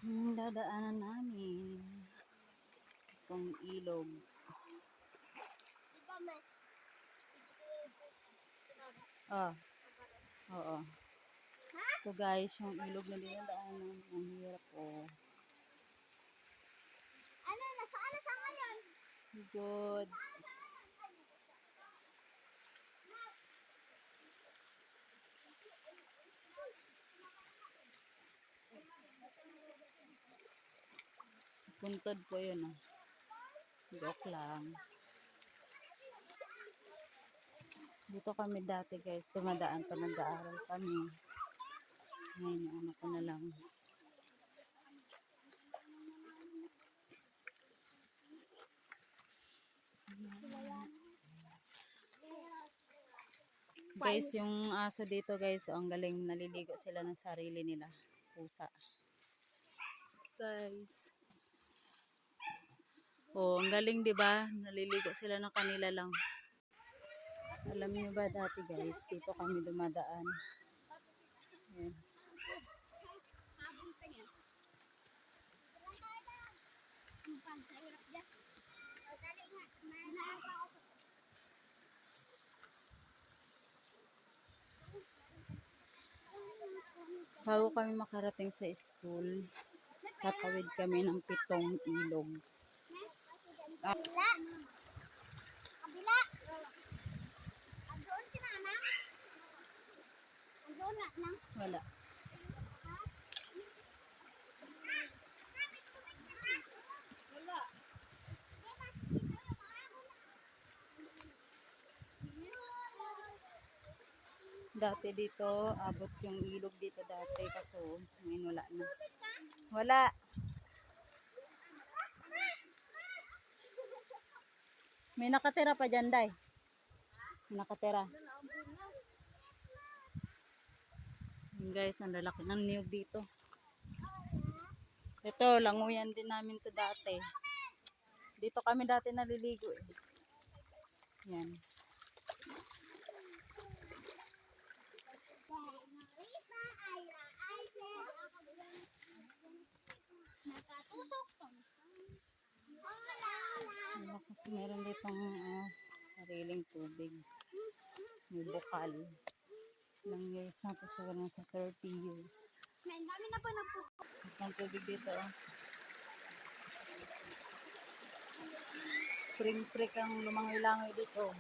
Yung dadaanan namin itong ilog. Ah, oo. So guys, yung ilog na dinadaanan, ang hirap po. Ano, nasaan na sa ngayon? So good. Puntod po yun, oh. Joke lang. Dito kami dati guys, tumadaan pa nag-aaral kami. Ngayon, ano ko na lang. Guys, yung aso dito guys, oh, ang galing, naliligo sila ng sarili nila. Pusa. Guys. Oh, ang galing 'di ba? Naliligo sila ng kanila lang. Alam niyo ba dati guys, dito kami dumadaan. Ayan. Bago kami makarating sa school, tatawid kami ng 7 ilog. Kabila. Kabila. Andoon si mama? Andoon nga lang. Wala. Wala. Dati dito, abot yung ilog dito dati kaso ngayon wala na. Wala. May nakatira pa dyan, Day. May nakatira. Yun guys, ang lalaki ng niyog dito. Ito, languyan din namin to dati. Dito kami dati naliligo eh. Yan. Wala kasi meron ditong sariling tubig. May bukal. Ilang years na to, siguro nasa 30 years. May dami na po ng pupo. Ang tubig dito. Spring ang lumangoy-langoy dito.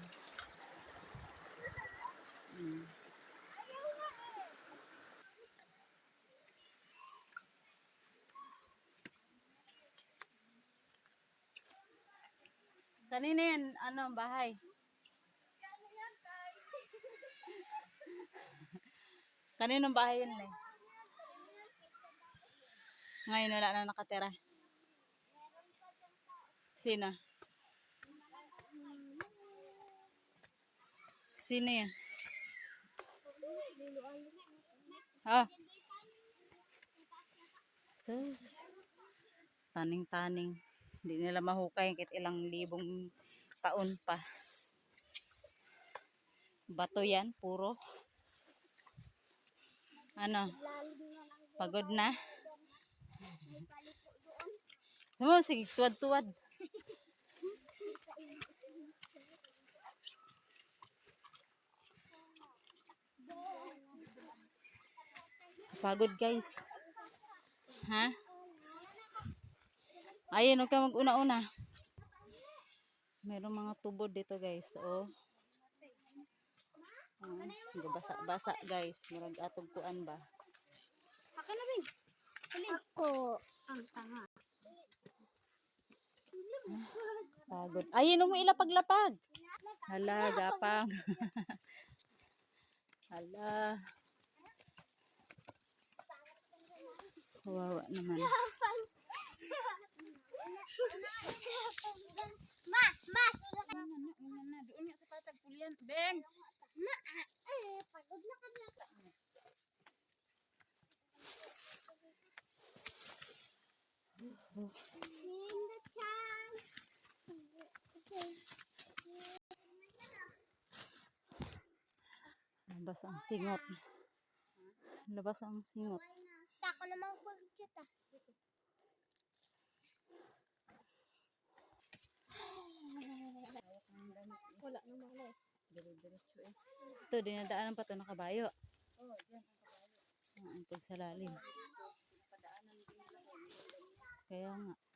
Kanina yan, ano, bahay? Kaninong bahay yun eh? Ngayon wala na nakatira. Sino? Sino yan? Ah. Sus. Taning-taning. Hindi nila mahukay kahit ilang libong taon pa. Bato yan, puro. Ano? Pagod na? Sumo, sige, tuwad-tuwad. Pagod guys. Ha? Ayun, huwag ka mag-una-una. Merong mga tubod dito guys. Oh. Basa-basa guys. Murag atog kuan ba? Ako na bing. Ako ang tanga. Pagod. Ayun mo ilapaglapag. Hala, gapang. Hala. Kawawa naman. Doon nga sa patag pulian. Beng! Pagod na kanya. Labas ang singot. Labas ang singot. Ako naman po mag-chat ah. Wala na mala eh. Dire-diretso eh. Ito, dinadaanan pa ito ng kabayo. Oo, dyan ang kabayo. Ang sa lalim. Kaya nga.